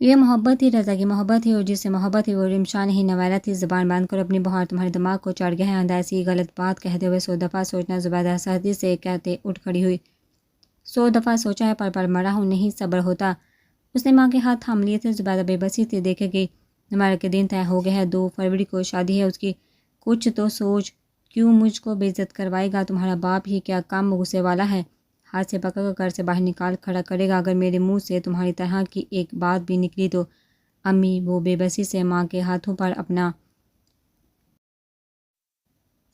یہ محبت ہی رضا کی محبت ہی، اور جس سے محبت ہی وہ رمشا نہیں نویلا تھی۔ زبان باندھ کر اپنی بہار تمہارے دماغ کو چڑھ گیا ہے، اندھا ایسی غلط بات کہتے ہوئے 100 دفعہ سوچنا۔ زبیدہ سختی سے کہتے اٹھ کھڑی ہوئی۔ 100 دفعہ سوچا ہے پر مرا ہوں، نہیں صبر ہوتا۔ اس نے ماں کے ہاتھ تھام لیے تھے۔ زبیدہ بے بسی تھی، دیکھے گی نویلا کے دن طے ہو گئے ہیں، 2 فروری کو شادی ہے اس کی۔ کچھ تو سوچ، کیوں مجھ کو بے عزت کروائے گا؟ تمہارا باپ ہی کیا کم غصے والا ہے؟ ہاتھ سے پکڑ کر گھر سے باہر نکال کھڑا کرے گا۔ اگر میرے منہ سے تمہاری طرح کی ایک بات بھی نکلی تو امی، وہ بے بسی سے ماں کے ہاتھوں پر اپنا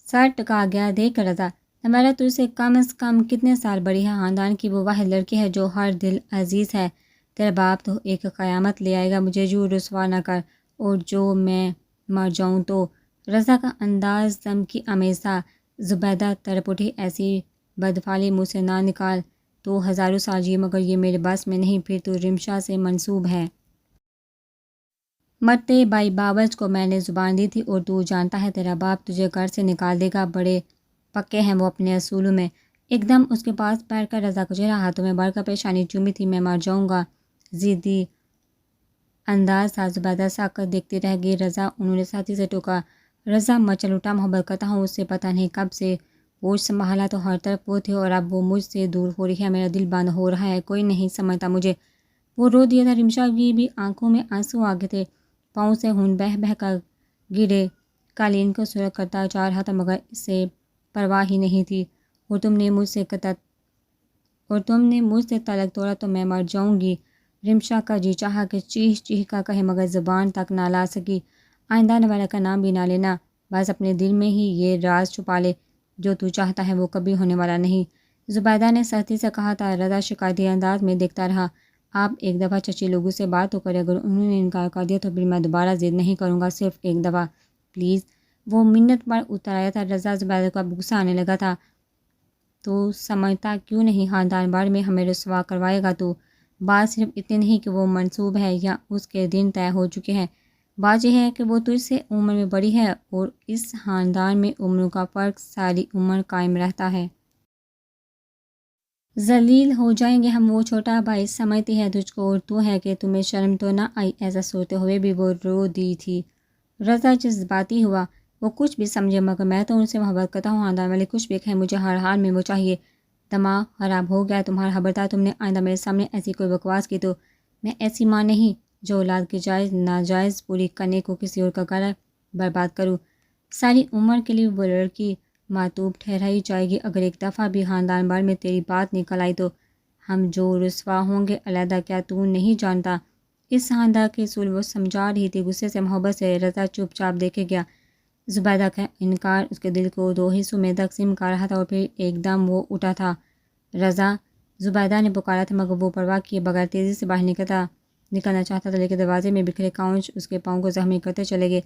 سر ٹکا گیا۔ دیکھ رضا، نویلا تجھ سے کم از کم کتنے سال بڑی ہے؟ خاندان کی وہ واحد لڑکی ہے جو ہر دل عزیز ہے۔ تیرا باپ تو ایک قیامت لے آئے گا، مجھے یوں رسوا نہ کر، اور جو میں مر جاؤں تو۔ رضا کا انداز دھمکی آمیز تھا۔ زبیدہ تڑپ اٹھی، ایسی بدفعلی منہ سے نہ نکال۔ تو ہزاروں سال جی، مگر یہ میرے بس میں نہیں۔ پھر تو رمشا سے منسوب ہے۔ مرتے بھائی باورچ کو میں نے زبان دی تھی، اور تو جانتا ہے تیرا باپ تجھے گھر سے نکال دے گا۔ بڑے پکے ہیں وہ اپنے اصولوں میں۔ ایک دم اس کے پاس بیٹھ کر رضا کا چہرہ ہاتھوں میں بھر کر پیشانی چومی تھی۔ میں مر جاؤں گا، ضدی انداز تھا۔ زبیدہ ساکت دیکھتی رہ گئی۔ رضا، انہوں نے سختی سے ٹوکا۔ رضا مچل اٹھا، محبت کرتا ہوں اس سے، پتہ نہیں کب سے ہوش سنبھالا تو ہر طرف وہ تھی، اور اب وہ مجھ سے دور ہو رہی ہے۔ میرا دل بند ہو رہا ہے، کوئی نہیں سمجھتا مجھے۔ وہ رو دیا تھا۔ رمشا کی بھی آنکھوں میں آنسو آ گئے تھے، پاؤں سے خون بہہ بہہ کر گرے قالین کو سرخ کرتا جا رہا تھا، مگر اسے پرواہ ہی نہیں تھی۔ اور تم نے مجھ سے طلق توڑا تو میں مر جاؤں گی۔ رمشا کا جی چاہا کہ چیخ چیخ کر کہے، مگر زبان تک نہ لا سکی۔ آئندہ نویلا کا نام بھی نہ لینا، بس اپنے دل میں ہی یہ راز چھپا لے، جو تو چاہتا ہے وہ کبھی ہونے والا نہیں۔ زبیدہ نے سختی سے کہا تھا۔ رضا شکایتی انداز میں دیکھتا رہا۔ آپ ایک دفعہ چچی لوگوں سے بات تو کریں، اگر انہوں نے انکار کر دیا تو پھر میں دوبارہ ضد نہیں کروں گا، صرف ایک دفعہ پلیز۔ وہ منت پر اتر آیا تھا۔ رضا، زبیدہ کو اب غصہ آنے لگا تھا۔ تو سمجھتا کیوں نہیں خاندان بھر میں ہمیں رسوا کروائے گا تو؟ بات صرف اتنی نہیں کہ وہ منسوب ہے یا اس کے دن طے ہو چکے ہیں، بات یہ ہے کہ وہ تجھ سے عمر میں بڑی ہے، اور اس خاندان میں عمروں کا فرق ساری عمر قائم رہتا ہے۔ ذلیل ہو جائیں گے ہم۔ وہ چھوٹا بھائی سمجھتی ہے تجھ کو، اور تو ہے کہ تمہیں شرم تو نہ آئی؟ ایسا سوچتے ہوئے بھی وہ رو دی تھی۔ رضا جذباتی ہوا۔ وہ کچھ بھی سمجھے، مگر میں تو ان سے محبت کرتا ہوں، خاندان والے کچھ بھی کہیں، مجھے ہر حال میں وہ چاہیے۔ دماغ خراب ہو گیا تمہارا؟ خبردار تم نے آئندہ میرے سامنے ایسی کوئی بکواس کی تو میں ایسی ماں نہیں جو اولاد کی جائز ناجائز پوری کرنے کو کسی اور کا گھر برباد کروں۔ ساری عمر کے لیے وہ لڑکی معتوب ٹھہرائی جائے گی۔ اگر ایک دفعہ بھی خاندان بھر میں تیری بات نکل آئی تو ہم جو رسوا ہوں گے علیحدہ، کیا تو نہیں جانتا؟ اس خاندان کے اصول وہ سمجھا رہی تھی، غصے سے، محبت سے۔ رضا چپ چاپ دیکھے گیا۔ زبیدہ کا انکار اس کے دل کو 2 حصوں میں تقسیم کر رہا تھا، اور پھر ایک دم وہ اٹھا تھا۔ رضا، زبیدہ نے پکارا تھا، مگر وہ پرواہ کیے بغیر تیزی سے باہر نکلنا چاہتا تھا، لیکن دروازے میں بکھرے کانچ اس کے پاؤں کو زخمی کرتے چلے گئے۔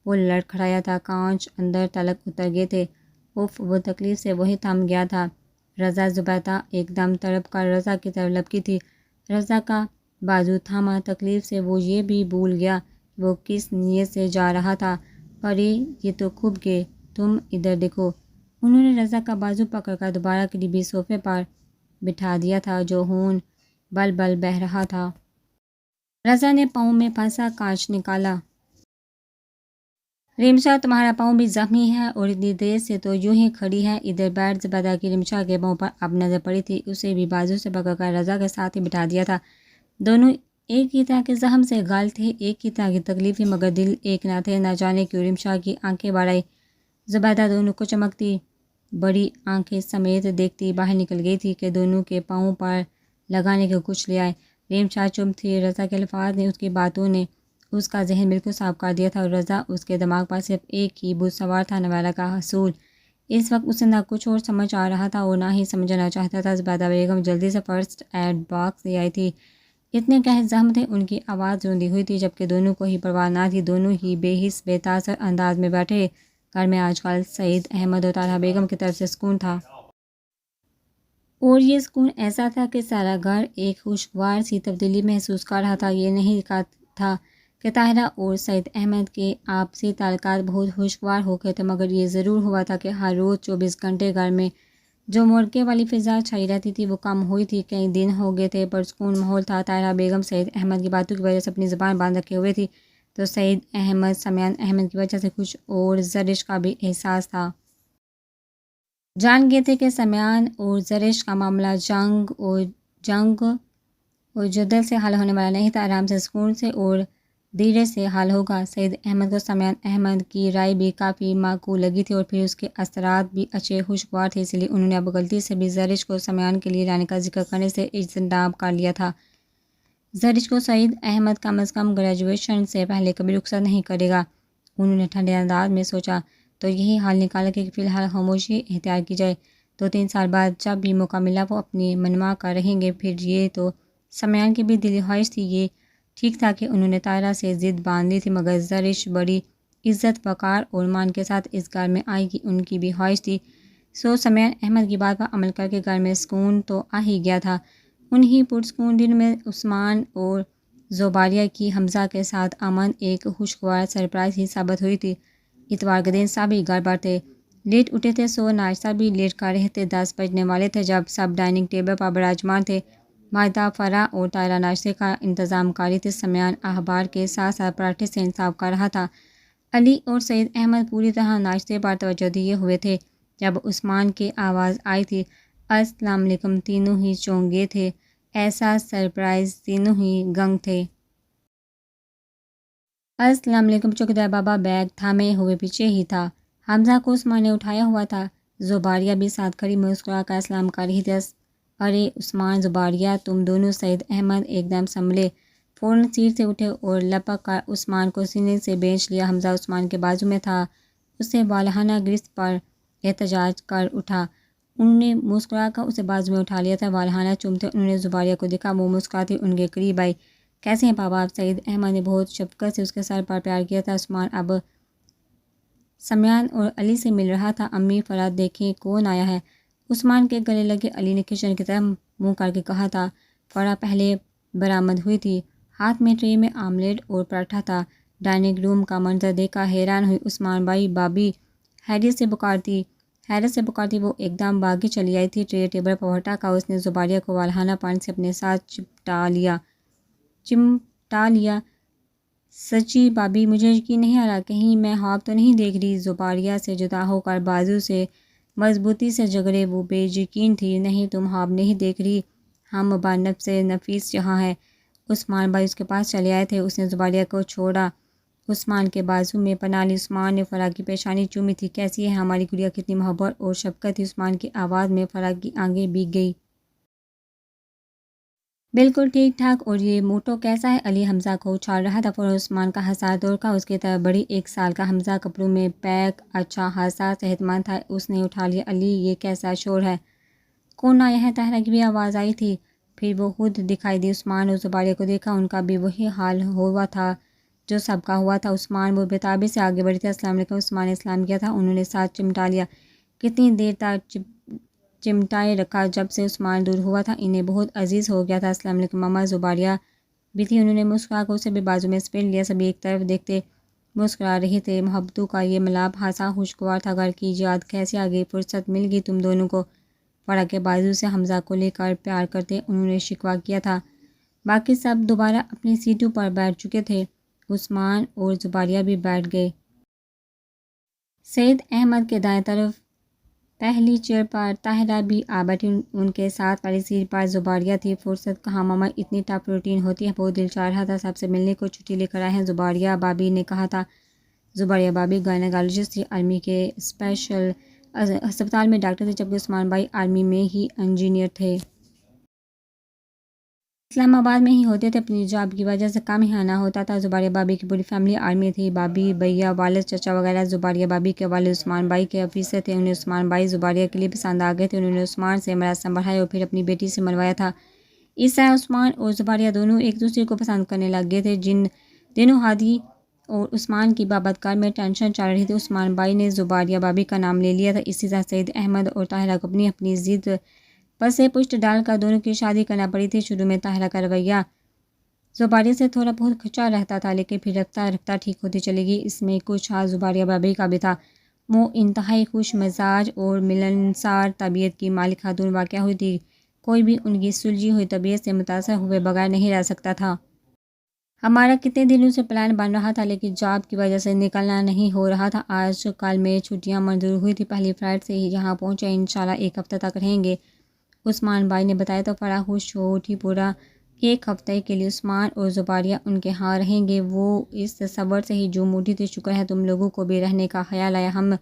وہ لڑکھڑایا تھا، کانچ اندر تلک اتر گئے تھے۔ اف، وہ تکلیف سے وہی تھم گیا تھا۔ رضا، زبیدہ ایک دم تڑپ کر رضا کی طرف لپکی تھی۔ رضا کا بازو تھاما۔ تکلیف سے وہ یہ بھی بھول گیا کہ وہ کس نیت سے جا رہا تھا۔ پری، یہ تو کھپ گئے، تم ادھر دیکھو۔ انہوں نے رضا کا بازو پکڑ کر دوبارہ قریبی صوفے پر بٹھا دیا تھا، جو خون بل بل بہہ رہا تھا۔ رضا نے پاؤں میں پھنسا کانچ نکالا۔ رمشا، تمہارا پاؤں بھی زخمی ہے، اور اتنی دیر سے تو یوں ہی کھڑی ہے، ادھر بیٹھ۔ زبیدہ کی رمشا کے پاؤں پر اب نظر پڑی تھی، اسے بھی بازو سے پکڑ کر رضا کے ساتھ ہی بٹھا دیا تھا۔ دونوں ایک ہی طرح کے زخم سے گھائل تھے، ایک ہی طرح کی تکلیف تھی، مگر دل ایک نہ تھے۔ نہ جانے کیوں رمشا کی آنکھیں بڑھ آئی۔ زبیدہ دونوں کو چمکتی بڑی آنکھیں سمیت دیکھتی باہر نکل گئی تھی کہ دونوں کے پاؤں پر لگانے کو کچھ لے آئے۔ رمشا چپ تھی۔ رضا کے الفاظ نے، اس کی باتوں نے اس کا ذہن بالکل صاف کر دیا تھا، اور رضا، اس کے دماغ پر صرف ایک ہی بت سوار تھا، نویلا کا حصول۔ اس وقت اسے نہ کچھ اور سمجھ آ رہا تھا اور نہ ہی سمجھنا چاہتا تھا۔ زبیدہ بیگم جلدی سے فرسٹ ایڈ باکس لے آئی تھی۔ اتنے گہرے زخم تھے، ان کی آواز روندی ہوئی تھی، جبکہ دونوں کو ہی پرواہ نہ تھی۔ دونوں ہی بے حس بے تاثر انداز میں بیٹھے۔ گھر میں آج کل سعید احمد اور طاہرہ بیگم کی طرف سے سکون تھا، اور یہ سکون ایسا تھا کہ سارا گھر ایک خوشگوار سی تبدیلی محسوس کر رہا تھا۔ یہ نہیں کہا تھا کہ طاہرہ اور سعید احمد کے آپسی تعلقات بہت خوشگوار ہو گئے تھے، مگر یہ ضرور ہوا تھا کہ ہر روز 24 گھنٹے گھر میں جو موڑکے والی فضا چھائی رہتی تھی وہ کم ہوئی تھی۔ کئی دن ہو گئے تھے، پرسکون ماحول تھا۔ طاہرہ بیگم سعید احمد کی باتوں کی وجہ سے اپنی زبان باندھ رکھے ہوئے تھی، تو سعید احمد سمیان احمد کی وجہ سے کچھ اور زرش کا بھی احساس تھا۔ جان گئے تھے کہ سمیان اور زرش کا معاملہ جنگ اور جدل سے حل ہونے والا نہیں تھا، آرام سے، سکون سے اور دھیرے سے حل ہوگا۔ سعید احمد کو سمیان احمد کی رائے بھی کافی معقول لگی تھی اور پھر اس کے اثرات بھی اچھے خوشگوار تھے، اس لیے انہوں نے اب غلطی سے بھی زرش کو سمیان کے لیے لانے کا ذکر کرنے سے اجتناب کر لیا تھا۔ زرش کو سعید احمد کم از کم گریجویشن سے پہلے کبھی رخصت نہیں کرے گا، انہوں نے ٹھنڈے انداز میں سوچا، تو یہی حل نکالا کہ فی الحال خاموشی اختیار کی جائے۔ 2-3 سال بعد جب بھی موقع ملا وہ اپنی منوا کر رہیں گے۔ پھر یہ تو سمیان کی بھی دلی خواہش تھی۔ یہ ٹھیک تھا کہ انہوں نے طاہرہ سے ضد باندھ لی تھی، مگر زرش بڑی عزت وقار اور مان کے ساتھ اس گھر میں آئے گی، ان کی بھی خواہش تھی۔ سمیان احمد کی بات پر عمل کر کے گھر میں سکون تو آ ہی گیا تھا۔ انہی پرسکون دن میں عثمان اور زباریہ کی حمزہ کے ساتھ آمد ایک خوشگوار سرپرائز ہی ثابت ہوئی تھی۔ اتوار کے دن سبھی گھر پر تھے، لیٹ اٹھے تھے، ناشتہ بھی لیٹ کر رہے تھے۔ 10 بجنے والے تھے جب سب ڈائننگ ٹیبل پر براجمان تھے۔ ماہدہ، فرح اور طاہرہ ناشتے کا انتظام کر رہی تھی۔ سمیان اخبار کے ساتھ ساتھ پراٹھے سے انصاف کر رہا تھا۔ علی اور سعید احمد پوری طرح ناشتے پر توجہ دیے ہوئے تھے۔ جب عثمان کی آواز آئی تھی، السلام علیکم، تینوں ہی چونک گئے تھے۔ ایسا سرپرائز، تینوں ہی گنگ تھے۔ السلام علیکم، چوکیدار بابا بیگ تھامے ہوئے پیچھے ہی تھا۔ حمزہ کو عثمان نے اٹھایا ہوا تھا۔ زباریہ بھی ساتھ کھڑی مسکرا کر سلام کر رہی تھی۔ ارے عثمان، زباریہ، تم دونوں! سعید احمد ایک دم سنبھلے، فوراً سیٹ سے اٹھے اور لپک کر عثمان کو سینے سے بینچ لیا۔ حمزہ عثمان کے بازو میں تھا، اسے والہانہ گرفت پر احتجاج کر اٹھا۔ انہوں نے مسکرا کر اسے بازو میں اٹھا لیا تھا، والہانہ چومتے انہوں نے زباریہ کو دیکھا، وہ مسکراتی ان کے قریب آئی۔ کیسے ہیں پاپا آپ؟ سعید احمد نے بہت شفقت سے اس کے سر پر پیار کیا تھا۔ عثمان اب سمیان اور علی سے مل رہا تھا۔ امی، فرح دیکھیں کون آیا ہے۔ عثمان کے گلے لگے علی نے کچن کی طرف منہ کر کے کہا تھا۔ فرح پہلے برآمد ہوئی تھی، ہاتھ میں ٹرے میں آملیٹ اور پراٹھا تھا۔ ڈائننگ روم کا منظر دیکھ کر حیران ہوئی۔ عثمان بھائی، بابی حیرت سے پکارتی وہ ایک دم بھاگی چلی آئی تھی۔ ٹرے ٹیبل پر ہٹا کر اس نے زباریہ کو والہانہ پن سے اپنے ساتھ چمٹا لیا۔ سچی بابی، مجھے یقین نہیں آ رہا، کہیں میں خواب تو نہیں دیکھ رہی؟ زباریہ سے جدا ہو کر بازو سے مضبوطی سے جگڑے وہ بے یقین تھی۔ نہیں، تم خواب نہیں دیکھ رہی، ہم بنفس نفیس یہاں ہیں۔ عثمان بھائی اس کے پاس چلے آئے تھے۔ اس نے زباریہ کو چھوڑا، عثمان کے بازو میں پناہ لی۔ عثمان نے فرح کی پیشانی چومی تھی۔ کیسی ہے ہماری گڑیا؟ کتنی محبت اور شفقت تھی عثمان کی آواز میں۔ فرح کی آنکھیں بھیگ گئی۔ بالکل ٹھیک ٹھاک، اور یہ موٹو کیسا ہے؟ علی حمزہ کو اچھال رہا تھا۔ فوراً عثمان کا حساس دور کا، اس کی طرف بڑی۔ 1 سال کا حمزہ کپڑوں میں پیک، اچھا خاصا صحت مند تھا۔ اس نے اٹھا لیا۔ علی، یہ کیسا شور ہے؟ کون آیا ہے؟ طاہرہ کی بھی آواز آئی تھی، پھر وہ خود دکھائی دی۔ عثمان اور زباریہ کو دیکھا، ان کا بھی وہی حال ہوا تھا جو سب کا ہوا تھا۔ عثمان وہ بےتابی سے آگے بڑھی تھی۔ السلام علیکم۔ عثمان نے سلام کیا تھا، انہوں نے ساتھ چمٹا لیا۔ کتنی دیر تک چمٹائے رکھا؟ جب سے عثمان دور ہوا تھا انہیں بہت عزیز ہو گیا تھا۔ السلام علیکم ماما۔ زباریہ بھی تھی، انہوں نے مسکرا کر اسے بھی بازو میں سمیٹ لیا۔ سبھی ایک طرف دیکھتے مسکرا رہے تھے۔ محبتوں کا یہ ملاپ ہنسا خوشگوار تھا۔ گھر کی یاد کیسے آ گئی؟ فرصت مل گئی تم دونوں کو؟ فرح کے بازو سے حمزہ کو لے کر پیار کرتے انہوں نے شکوہ کیا تھا۔ باقی سب دوبارہ اپنی سیٹوں پر بیٹھ چکے تھے۔ عثمان اور زباریہ بھی بیٹھ گئے۔ سعید احمد کے دائیں طرف پہلی چیئر پر طاہرہ بھی آ بیٹھی، ان کے ساتھ والی سیٹ پر زباریہ تھی۔ فرصت کہاں ماما، اتنی ٹف روٹین ہوتی ہے؟ بہت دل چاہ رہا تھا سب سے ملنے کو، چھٹی لے کر آئے ہیں، زباریہ بابی نے کہا تھا۔ زباریہ بابی گائنیکالوجسٹ تھی، آرمی کے اسپیشل ہسپتال میں ڈاکٹر تھے، جبکہ عثمان بھائی آرمی میں ہی انجینئر تھے۔ اسلام آباد میں ہی ہوتے تھے، اپنی جاب کی وجہ سے کم ہی آنا ہوتا تھا۔ زباریہ بابی کی پوری فیملی آرمی تھی، بابی، بھیا، والد، چچا وغیرہ۔ زباریہ بابی کے والد عثمان بھائی کے آفیسر تھے، انہیں عثمان بھائی زباریہ کے لیے پسند آ گئے تھے۔ انہوں نے عثمان سے مراسم بڑھائے اور پھر اپنی بیٹی سے ملوایا تھا۔ اس طرح عثمان اور زباریہ دونوں ایک دوسرے کو پسند کرنے لگ گئے تھے۔ جن دنوں ہادی اور عثمان کی بابت گھر میں ٹینشن چل رہی تھی، عثمان بھائی نے زباریہ بابی کا نام لے لیا تھا۔ اسی طرح سعید احمد اور طاہرہ کو اپنی اپنی ضد پسے پشت ڈال کر دونوں کی شادی کرنا پڑی تھی۔ شروع میں طاہرہ کا رویہ زباریہ سے تھوڑا بہت کھچا رہتا تھا، لیکن پھر رفتہ رفتہ ٹھیک ہوتی چلی گئی۔ اس میں کچھ ہاتھ زباریہ بابی کا بھی تھا۔ وہ انتہائی خوش مزاج اور ملنسار طبیعت کی مالک خاتون واقع ہوئی تھی۔ کوئی بھی ان کی سلجھی ہوئی طبیعت سے متاثر ہوئے بغیر نہیں رہ سکتا تھا۔ ہمارا کتنے دنوں سے پلان بن رہا تھا لیکن جاب کی وجہ سے نکلنا نہیں ہو رہا تھا۔ آج کل میں چھٹیاں منظور ہوئی تھی، پہلی فلائٹ سے ہی یہاں پہنچے، انشاءاللہ ایک ہفتہ تک رہیں گے، عثمان بھائی نے بتایا تو فرح خوش ہو اٹھی۔ پورا ایک ہفتے کے لیے عثمان اور زباریہ ان کے ہاں رہیں گے۔ وہ اس تصور سے ہی جھوم اٹھی تھی۔ شکر ہے تم لوگوں کو بھی رہنے کا خیال آیا، ہم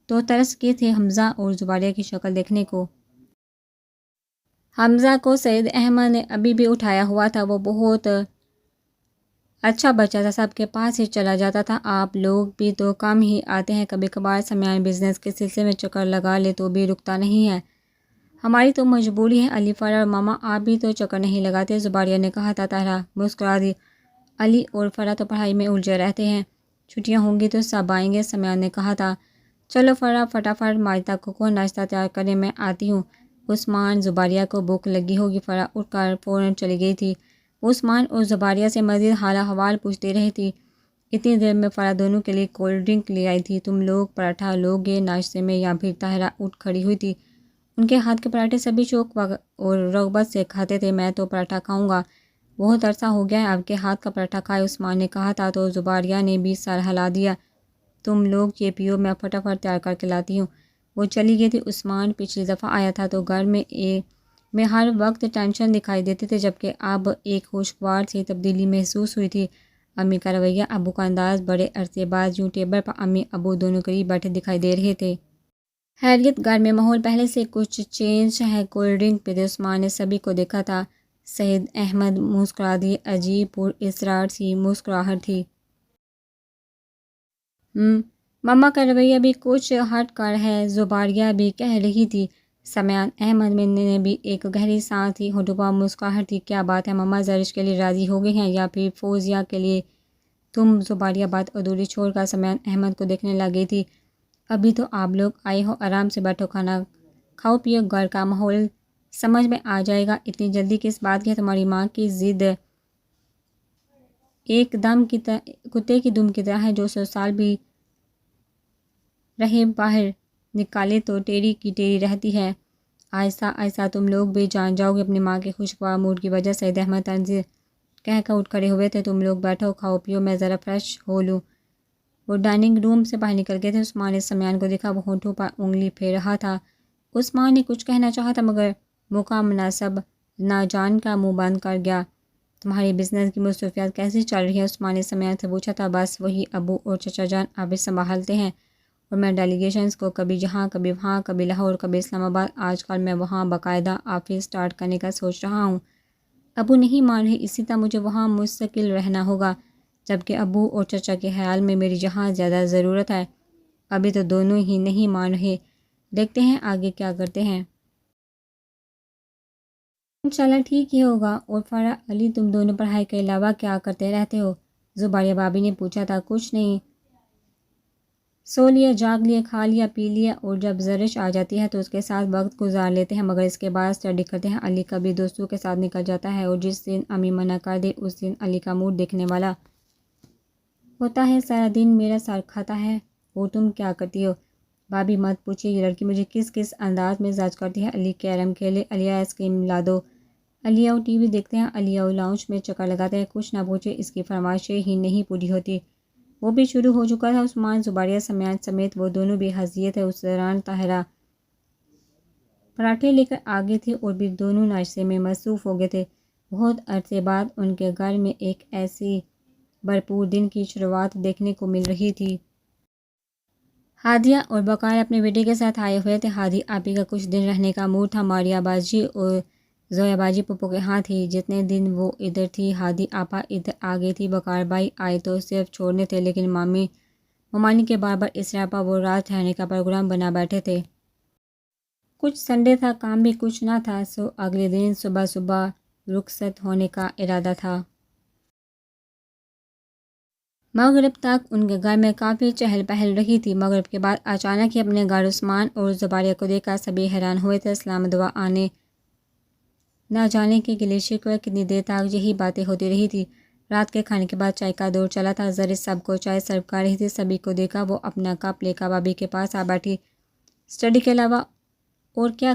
تو ترس کے تھے حمزہ اور زباریہ کی شکل دیکھنے کو۔ حمزہ کو سید احمد نے ابھی بھی اٹھایا ہوا تھا، وہ بہت اچھا بچہ تھا، سب کے پاس ہی چلا جاتا تھا۔ آپ لوگ بھی تو کم ہی آتے ہیں، کبھی کبھار سمیان بزنس کے سلسلے میں چکر لگا لے تو بھی رکتا نہیں ہے۔ ہماری تو مجبوری ہے، علی، فرح اور ماما آپ بھی تو چکر نہیں لگاتے، زباریہ نے کہا تھا۔ طاہرہ مسکرا دی۔ علی اور فرح تو پڑھائی میں الجھے رہتے ہیں، چھٹیاں ہوں گی تو سب آئیں گے، سمیان نے کہا تھا۔ چلو فرح فٹافٹ ماجدہ کو ناشتہ تیار کریں، میں آتی ہوں۔ عثمان، زباریہ کو بھوک لگی ہوگی، فرح اٹھ کر فوراً چلی گئی تھی۔ عثمان اور زباریہ سے مزید حال احوال پوچھتی رہی تھی۔ اتنی دیر میں فرح دونوں کے لیے کولڈ ڈرنک لے آئی تھی۔ تم لوگ پراٹھا لو گے ناشتے میں یا پھر؟ طاہرہ اٹھ کھڑی ہوئی تھی۔ ان کے ہاتھ کے پراٹھے سبھی شوق اور رغبت سے کھاتے تھے۔ میں تو پراٹھا کھاؤں گا، بہت عرصہ ہو گیا ہے آپ کے ہاتھ کا پراٹھا کھائے، عثمان نے کہا تھا تو زباریہ نے بھی سر ہلا دیا۔ تم لوگ یہ پیو، میں فٹافٹ تیار کر کے لاتی ہوں۔ وہ چلی گئی تھی۔ عثمان پچھلی دفعہ آیا تھا تو گھر میں ہر وقت ٹینشن دکھائی دیتی تھی، جبکہ اب ایک خوشگوار سی تبدیلی محسوس ہوئی تھی۔ امی کا رویہ، ابو کا انداز، بڑے عرصے بعد یوں ٹیبل پر امی ابو دونوں قریب بیٹھے دکھائی دے رہے تھے۔ خیریت، گھر میں ماحول پہلے سے کچھ چینج ہے؟ کولڈ ڈرنک پیتے عثمان نے سبھی کو دیکھا تھا۔ سید احمد مسکرا دیے، عجیب پر اسرار سی مسکراہٹ تھی۔ مما کا رویہ بھی کچھ ہٹ کر ہے، زباریہ بھی کہہ رہی تھی۔ سمیان احمد نے بھی ایک گہری سانس لی، ہونٹوں پر مسکراہٹ تھی۔ کیا بات ہے مما، زرش کے لیے راضی ہو گئی ہیں یا پھر فوزیہ کے لیے؟ تم، زباریہ بات ادھوری چھوڑ کر سمیان احمد کو دیکھنے لگ گئی تھی۔ ابھی تو آپ لوگ آئے ہو، آرام سے بیٹھو، کھانا کھاؤ پیو، گھر کا ماحول سمجھ میں آ جائے گا۔ اتنی جلدی کس بات کی ہے؟ تمہاری ماں کی ضد ایک دم کتے کی دم کی طرح ہے، جو 100 سال بھی رہے باہر نکالے تو ٹیری کی ٹیری رہتی ہے۔ آہستہ آہستہ تم لوگ بھی جان جاؤ گے اپنی ماں کے خوشگوار موڈ کی وجہ۔ سید احمد طنز کہہ کر اٹھ کھڑے ہوئے تھے۔ تم لوگ بیٹھو، کھاؤ پیو، میں ذرا فریش ہو لوں۔ وہ ڈائننگ روم سے باہر نکل گئے تھے۔ عثمان نے سمیان کو دیکھا، وہ ہونٹوں پر انگلی پھیر رہا تھا۔ عثمان نے کچھ کہنا چاہا تھا مگر موقع مناسب نہ جان کر منہ بند کر گیا۔ تمہاری بزنس کی مصروفیات کیسی چل رہی ہے؟ عثمان نے سمیان سے پوچھا تھا۔ بس وہی، ابو اور چچا جان آفس سنبھالتے ہیں اور میں ڈیلیگیشنز کو کبھی جہاں کبھی وہاں، کبھی لاہور کبھی اسلام آباد۔ آج کل میں وہاں باقاعدہ آفس سٹارٹ کرنے کا سوچ رہا ہوں۔ ابو نہیں مان رہے، اسی طرح مجھے وہاں مستقل رہنا ہوگا، جبکہ ابو اور چچا کے خیال میں میری جہاں زیادہ ضرورت ہے۔ ابھی تو دونوں ہی نہیں مان رہے، دیکھتے ہیں آگے کیا کرتے ہیں۔ انشاءاللہ ٹھیک ہی ہوگا۔ اور فرح، علی، تم دونوں پڑھائی کے علاوہ کیا کرتے رہتے ہو؟ زباریہ بھابھی نے پوچھا تھا۔ کچھ نہیں، سو لیا، جاگ لیا، کھا لیا، پی لیا، اور جب زرش آ جاتی ہے تو اس کے ساتھ وقت گزار لیتے ہیں، مگر اس کے بعد اسٹڈی کرتے ہیں۔ علی کبھی دوستوں کے ساتھ نکل جاتا ہے اور جس دن امی منع کر دے اس دن علی کا موڈ دیکھنے والا ہوتا ہے، سارا دن میرا سر کھاتا ہے۔ اور تم کیا کرتی ہو؟ بھابھی مت پوچھیے، یہ لڑکی مجھے کس کس انداز میں مزاج کرتی ہے۔ علی کیرم کھیلے، علی آئس کریم لا دو، علی آؤ ٹی وی دیکھتے ہیں، علی آؤ لاؤنج میں چکر لگاتے ہیں۔ کچھ نہ پوچھے، اس کی فرمائشیں ہی نہیں پوری ہوتی۔ وہ بھی شروع ہو چکا تھا۔ عثمان، زباریہ، سمیان سمیت وہ دونوں بھی ہنس دیے تھے۔ اس دوران طاہرہ پراٹھے لے کر آ گئی تھی اور بھی دونوں ناشتے میں مصروف ہو گئے تھے۔ بہت عرصے بعد ان کے گھر میں ایک ایسی بھرپور دن کی شروعات دیکھنے کو مل رہی تھی۔ ہادیہ اور بقائر اپنے بیٹے کے ساتھ آئے ہوئے تھے۔ ہادی آپی کا کچھ دن رہنے کا موڈ تھا۔ ماریہ باجی اور زویا باجی پھپھو کے ہاں تھی۔ جتنے دن وہ ادھر تھی ہادی آپا ادھر آ گئی تھی۔ بقائر بھائی آئے تو صرف چھوڑنے تھے، لیکن ممانی کے بار بار اصرار پر وہ رات ٹھہرنے کا پروگرام بنا بیٹھے تھے۔ کچھ سنڈے تھا، کام بھی کچھ نہ تھا، سو اگلے دن صبح رخصت ہونے کا ارادہ تھا۔ مغرب تک ان کے گھر میں کافی چہل پہل رہی تھی۔ مغرب کے بعد اچانک ہی اپنے گھر عثمان اور زباریہ کو دیکھ کر سبھی حیران ہوئے تھے۔ سلام دعا آنے نہ جانے کے گلے شکوے، کتنی دیر تک یہی باتیں ہوتی رہی تھی۔ رات کے کھانے کے بعد چائے کا دور چلا تھا۔ زرش سب کو چائے سرو کر رہی تھی۔ سبھی کو دیکھا وہ اپنا کپ لے کر بھابھی کے پاس آ بیٹھی۔ اسٹڈی کے علاوہ اور کیا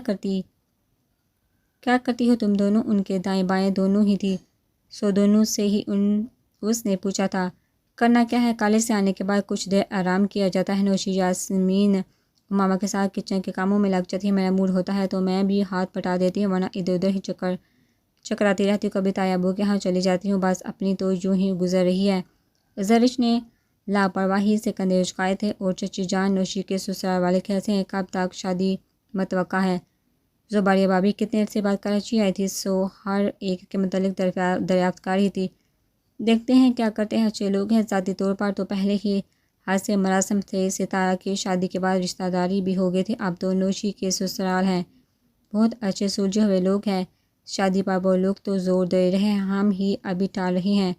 کرتی ہو تم دونوں؟ ان کے دائیں بائیں دونوں ہی تھی، سو دونوں سے ہی اس نے پوچھا تھا۔ کرنا کیا ہے، کالج سے آنے کے بعد کچھ دیر آرام کیا جاتا ہے۔ نوشی یاسمین ماما کے ساتھ کچن کے کاموں میں لگ جاتی ہے۔ میرا موڈ ہوتا ہے تو میں بھی ہاتھ پٹا دیتی ہوں، ورنہ ادھر ادھر ہی چکراتی رہتی ہوں۔ کبھی تایا ابو کے ہاں چلی جاتی ہوں، بس اپنی تو یوں ہی گزر رہی ہے۔ زرش نے لاپرواہی سے کندھے اچکائے تھے۔ اور چچی جان، نوشی کے سسرال والے کیسے ہیں؟ کب تک شادی متوقع ہے؟ زباریہ بھابھی کتنے عرصے بعد کراچی آئی تھی، سو ہر ایک کے متعلق دریافت کر رہی تھی۔ دیکھتے ہیں کیا کرتے ہیں، اچھے لوگ ہیں۔ ذاتی طور پر تو پہلے ہی حج سے مراسم تھے، ستارہ کی شادی کے بعد رشتہ داری بھی ہو گئی تھی۔ اب تو نوشی کے سسرال ہیں، بہت اچھے سلجھے ہوئے لوگ ہیں۔ شادی پر وہ لوگ تو زور دے رہے ہیں، ہم ہی ابھی ٹال رہے ہیں۔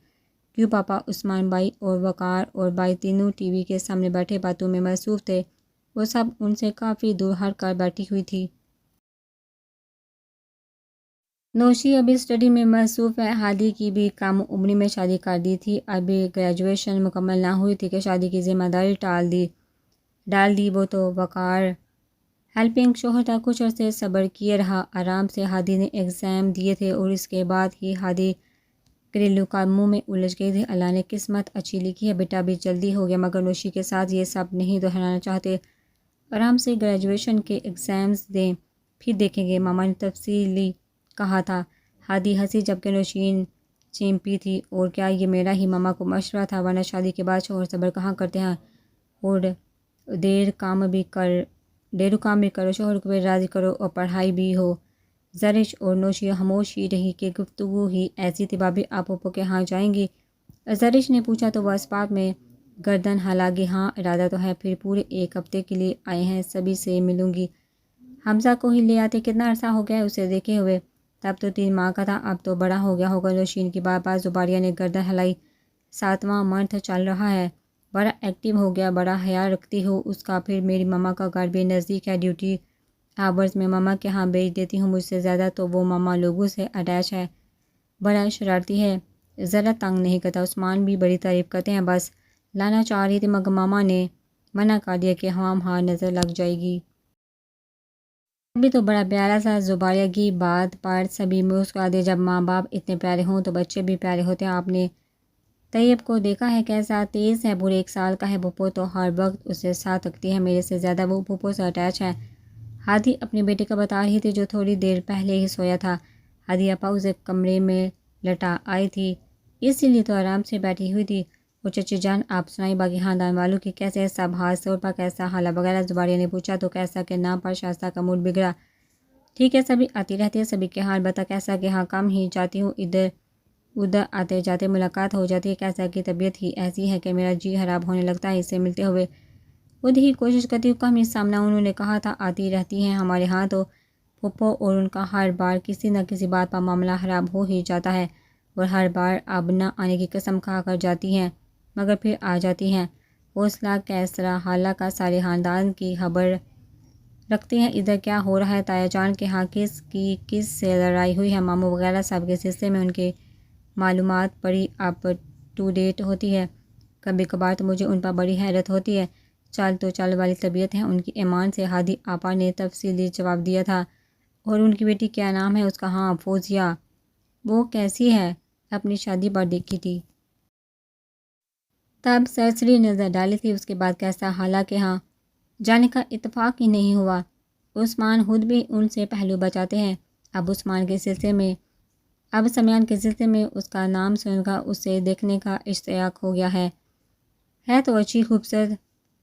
کیوں پاپا؟ عثمان بھائی اور وقار اور بھائی تینوں ٹی وی کے سامنے بیٹھے باتوں میں مصروف تھے۔ وہ سب ان سے کافی دور ہٹ کر بیٹھی ہوئی تھی۔ نوشی ابھی اسٹڈی میں مصروف ہے۔ ہادی کی بھی کم عمری میں شادی کر دی تھی، ابھی گریجویشن مکمل نہ ہوئی تھی کہ شادی کی ذمہ داری ڈال دی۔ وہ تو وقار ہیلپنگ شوہر تھا، کچھ عرصے صبر کیے رہا آرام سے۔ ہادی نے ایگزام دیے تھے اور اس کے بعد ہی ہادی گھریلو کاموں میں الجھ گئی تھی۔ اللہ نے قسمت اچھی لکھی ہے، بیٹا بھی جلدی ہو گیا، مگر نوشی کے ساتھ یہ سب نہیں دہرانا چاہتے۔ آرام سے گریجویشن کے ایگزامز دیں، پھر دیکھیں گے، ماما نے تفصیلی کہا تھا۔ ہادی ہنسی جبکہ نوشین چیمپی تھی۔ اور کیا یہ میرا ہی ماما کو مشورہ تھا، ورنہ شادی کے بعد شوہر صبر کہاں کرتے ہیں، اور ڈیرو کام بھی کرو، شوہر کو بھی راضی کرو اور پڑھائی بھی ہو۔ زرش اور نوشی خاموش ہی رہی کہ گفتگو ہی ایسی تھی۔ بھابھی آپ پھپھو کے ہاں جائیں گی؟ زرش نے پوچھا تو وہ اس بات میں گردن ہلا گئی۔ ہاں ارادہ تو ہے، پھر پورے ایک ہفتے کے لیے آئے ہیں، سبھی سے ملوں گی۔ حمزہ کو ہی لے آتے، کتنا عرصہ ہو گیا اسے دیکھے ہوئے؟ تب تو 3 ماہ کا تھا، اب تو بڑا ہو گیا ہوگا۔ نوشین کی بار بار زباریہ نے گردن ہلائی۔ 7واں منتھ چل رہا ہے، بڑا ایکٹیو ہو گیا، بڑا خیال رکھتی ہو اس کا۔ پھر میری ماما کا گھر بھی نزدیک ہے، ڈیوٹی آورز میں ماما کے ہاں بھیج دیتی ہوں۔ مجھ سے زیادہ تو وہ ماما لوگوں سے اٹیچ ہے، بڑا شرارتی ہے، ذرا تنگ نہیں کرتا۔ عثمان بھی بڑی تعریف کرتے ہیں، بس لانا چاہ رہی تھی مگر ماما نے منع کر دیا کہ ہاں نظر لگ جائے گی۔ ابھی تو بڑا پیارا سا۔ زباریہ کی بات پر سبھی مسکرا دے۔ جب ماں باپ اتنے پیارے ہوں تو بچے بھی پیارے ہوتے ہیں۔ آپ نے طیب کو دیکھا ہے، کیسا تیز ہے، پورے 1 سال کا ہے۔ پھپھو تو ہر وقت اسے ساتھ رکھتی ہے، میرے سے زیادہ وہ پھپھو سے اٹیچ ہے۔ ہادی اپنے بیٹے کا بتا رہی تھی جو تھوڑی دیر پہلے ہی سویا تھا۔ ہادی آپا اسے کمرے میں لٹا آئی تھی، اسی لیے تو آرام سے بیٹھی ہوئی تھی۔ اور چچی جان آپ سنائیں، باقی خاندان والوں کی کیسے سب؟ ہاتھ سور پر کیسا حالہ وغیرہ؟ زباریہ نے پوچھا۔ تو کیسا کے نام پر شائستہ کا موڈ بگڑا۔ ٹھیک ہے، سبھی آتی رہتی ہے، سبھی کے حال بتا۔ کیسا کہ ہاں کم ہی جاتی ہوں، ادھر ادھر آتے جاتے ملاقات ہو جاتی ہے۔ کیسا کی طبیعت ہی ایسی ہے کہ میرا جی خراب ہونے لگتا ہے اس سے ملتے ہوئے۔ خود ہی کوشش کرتی ہوں کم ہی سامنا، انہوں نے کہا تھا آتی رہتی ہیں ہمارے ہاں تو پھپھو اور ان کا ہر بار کسی نہ کسی بات پر معاملہ خراب ہو ہی جاتا ہے، اور ہر بار اب نہ آنے کی قسم کھا کر جاتی ہیں مگر پھر آ جاتی ہیں۔ حوصلہ کیسرا حالہ کا سارے خاندان کی خبر رکھتے ہیں، ادھر کیا ہو رہا ہے، تایا جان کے ہاں کس سے لڑائی ہوئی ہے، ماموں وغیرہ سب کے سلسلے میں ان کی معلومات بڑی اپ ٹو ڈیٹ ہوتی ہے۔ کبھی کبھار تو مجھے ان پر بڑی حیرت ہوتی ہے، چال تو چال والی طبیعت ہے ان کی۔ ایمان سے ہادی آپا نے تفصیلی جواب دیا تھا۔ اور ان کی بیٹی کیا نام ہے اس کا؟ ہاں فوزیہ۔ وہ کیسی ہے؟ اپنی شادی پر دیکھی تھی تب سرسری نظر ڈالی تھی، اس کے بعد کیسا؟ حالانکہ ہاں جانے کا اتفاق ہی نہیں ہوا۔ عثمان خود بھی ان سے پہلو بچاتے ہیں۔ اب سمیان کے سلسلے میں اس کا نام سن کر اسے دیکھنے کا اشتیاق ہو گیا ہے تو اچھی خوبصورت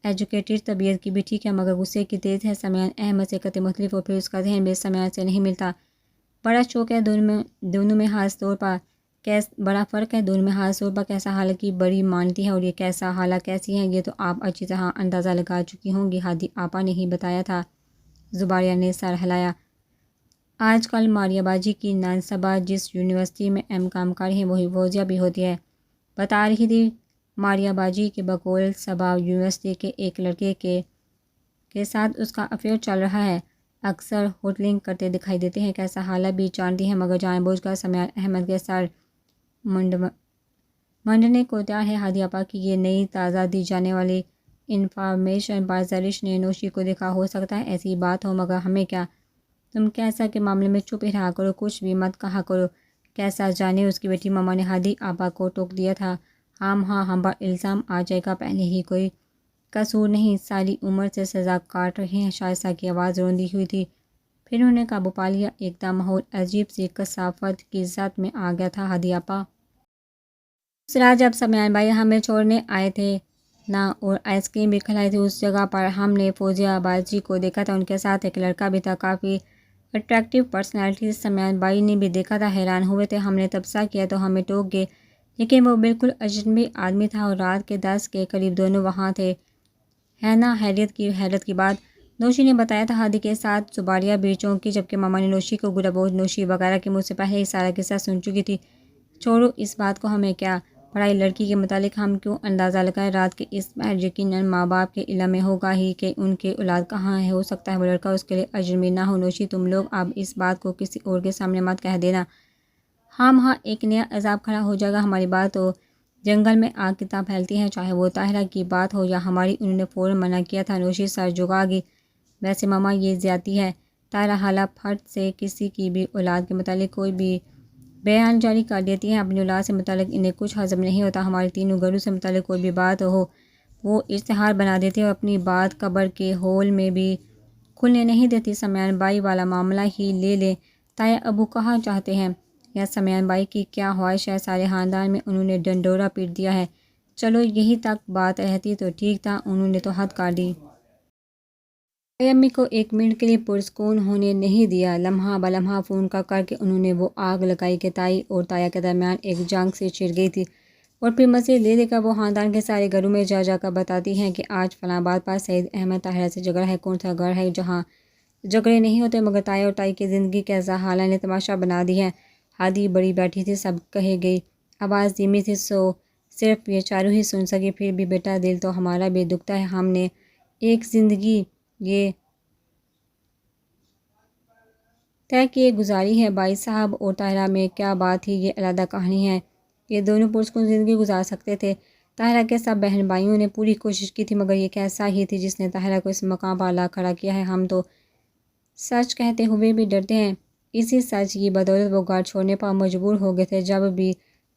ایجوکیٹڈ طبیعت کی بھی ٹھیک ہے، مگر غصے کی تیز ہے۔ سمیان احمد سے قطعی مختلف، اور پھر اس کا ذہن بھی سمیان سے نہیں ملتا۔ بڑا شوق ہے دونوں میں خاص طور پر بڑا فرق ہے دونوں میں خاص طور پر۔ کیسا حالہ کی بڑی مانتی ہے اور یہ کیسا حالہ کیسی ہیں، یہ تو آپ اچھی طرح اندازہ لگا چکی ہوں گی، ہادی آپا نے ہی بتایا تھا۔ زباریہ نے سر ہلایا۔ آج کل ماریہ باجی کی نانسبہ جس یونیورسٹی میں کام کر رہی ہیں وہی فوزیہ بھی ہوتی ہے، بتا رہی تھی ماریہ باجی کے بقول صبا یونیورسٹی کے ایک لڑکے کے ساتھ اس کا افیئر چل رہا ہے، اکثر ہوٹلنگ کرتے دکھائی دیتے ہیں۔ کیسا حالہ بھی جانتی ہیں، مگر جان بوجھ کر سمیان احمد کے سر ماننے کو تیار ہے ہادی آپا کی یہ نئی تازہ دی جانے والی انفارمیشن پر زرش نے نوشی کو دیکھا۔ ہو سکتا ہے ایسی بات ہو، مگر ہمیں کیا؟ تم کیسا کے معاملے میں چپ ہی رہا کرو، کچھ بھی مت کہا کرو۔ کیسا جانے اس کی بیٹی ماما نے ہادی آپا کو ٹوک دیا تھا۔ ہاں ہم پر الزام آ جائے گا، پہلے ہی کوئی قصور نہیں، ساری عمر سے سزا کاٹ رہے ہیں۔ شائستہ کی آواز روندی ہوئی تھی، پھر انہوں نے قابو پا لیا۔ ایک دم ماحول عجیب سی کثافت کی زد میں آ گیا تھا۔ ہادی آپا اس رات جب سمیان بھائی ہمیں چھوڑنے آئے تھے نا اور آئس کریم بھی کھلائی تھی، اس جگہ پر ہم نے فوزیہ باجی کو دیکھا تھا، ان کے ساتھ ایک لڑکا بھی تھا، کافی اٹریکٹیو پرسنالٹی۔ سمیان بھائی نے بھی دیکھا تھا، حیران ہوئے تھے۔ ہم نے تبصرہ کیا تو ہمیں ٹوک گئے، لیکن وہ بالکل اجنبی آدمی تھا اور رات کے 10 کے قریب دونوں وہاں تھے، ہے نا؟ حیرت کی بات نوشی نے بتایا تھا ہادی کے ساتھ سباریاں بھی چونکی، جبکہ ماما نے نوشی کو گڑا بہت نوشی وغیرہ کے منہ سے پہلے ہی سارا قصہ سن چکی تھی۔ چھوڑو اس بات کو، ہمیں کیا؟ پڑھائی لڑکی کے متعلق ہم کیوں اندازہ لگائیں؟ رات کے اس پہر یقیناً ماں باپ کے علم میں ہوگا ہی کہ ان کے اولاد کہاں ہے۔ ہو سکتا ہے وہ لڑکا اس کے لیے اجنبی نہ ہو۔ نوشی تم لوگ اب اس بات کو کسی اور کے سامنے مت کہہ دینا۔ ہاں ایک نیا عذاب کھڑا ہو جائے گا ہماری بات تو جنگل میں آگ کتنا پھیلتی ہے، چاہے وہ طاہرہ کی بات ہو یا ہماری۔ انہوں نے فوراً منع کیا تھا۔ نوشی سر جھکا گی، ویسے ماما یہ زیادتی ہے، طاہرہ حالہ پھٹ سے کسی کی بھی اولاد کے متعلق کوئی بھی بیان جاری کر دیتی ہیں، اپنی اولاد سے متعلق انہیں کچھ ہضم نہیں ہوتا۔ ہمارے تینوں گھروں سے متعلق کوئی بھی بات ہو وہ اشتہار بنا دیتی ہے اور اپنی بات قبر کے ہول میں بھی کھلنے نہیں دیتی۔ سمیان بھائی والا معاملہ ہی لے لیں، تایا ابو کہاں چاہتے ہیں یا سمیان بھائی کی کیا خواہش ہے؟ سارے خاندان میں انہوں نے ڈنڈورا پیٹ دیا ہے۔ چلو یہی تک بات رہتی تو ٹھیک تھا، انہوں نے تو حد کر دی۔ تائی امی کو ایک منٹ کے لیے پرسکون ہونے نہیں دیا۔ لمحہ بلمحہ فون کر کے انہوں نے وہ آگ لگائی کہ تائی اور تایا کے درمیان ایک جنگ سی چھڑ گئی تھی، اور پھر مزید لے کر وہ خاندان کے سارے گھروں میں جا کر بتاتی ہیں کہ آج فلاں بات پر سعید احمد طاہرہ سے جھگڑا ہے۔ کون سا گھر ہے جہاں جھگڑے نہیں ہوتے؟ مگر تایا اور تائی کی زندگی کیسا حالہ نے تماشا بنا دی ہے۔ ہادی بڑی بیٹھی تھی، سب کہے گئی، آواز دھیمی تھی سو صرف یہ چاروں ہی سن سکے۔ پھر بھی بیٹا دل تو ہمارا بھی دکھتا ہے، ہم نے ایک زندگی یہ طے کیے گزاری ہے۔ بھائی صاحب اور طاہرہ میں کیا بات تھی، یہ علیحدہ کہانی ہے، یہ دونوں پرسکون زندگی گزار سکتے تھے۔ طاہرہ کے سب بہن بھائیوں نے پوری کوشش کی تھی، مگر یہ کیسا ہی تھی جس نے طاہرہ کو اس مقام پر لا کھڑا کیا ہے۔ ہم تو سچ کہتے ہوئے بھی ڈرتے ہیں، اسی سچ کی بدولت وہ گھر چھوڑنے پر مجبور ہو گئے تھے۔ جب بھی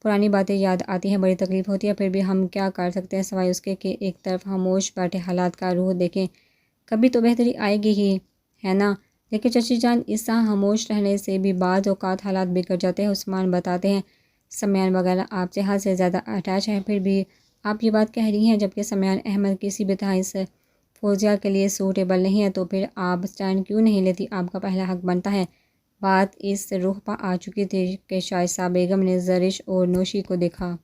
پرانی باتیں یاد آتی ہیں بڑی تکلیف ہوتی ہے، پھر بھی ہم کیا کر سکتے ہیں سوائے اس کے کہ ایک طرف خاموش بیٹھے حالات کا رخ دیکھیں۔ کبھی تو بہتری آئے گی ہی، ہے نا؟ لیکن چچی جان، اس طرح خاموش رہنے سے بھی بعض اوقات حالات بگڑ جاتے ہیں۔ عثمان بتاتے ہیں سمیان وغیرہ آپ سے حد سے زیادہ اٹیچ ہے، پھر بھی آپ یہ بات کہہ رہی ہیں، جبکہ سمیان احمد کسی بھی طرح اس فوزیہ کے لیے سوٹیبل نہیں ہے، تو پھر آپ سٹینڈ کیوں نہیں لیتی؟ آپ کا پہلا حق بنتا ہے۔ بات اس رخ پر آ چکی تھی کہ شائستہ بیگم نے زرش اور نوشی کو دیکھا۔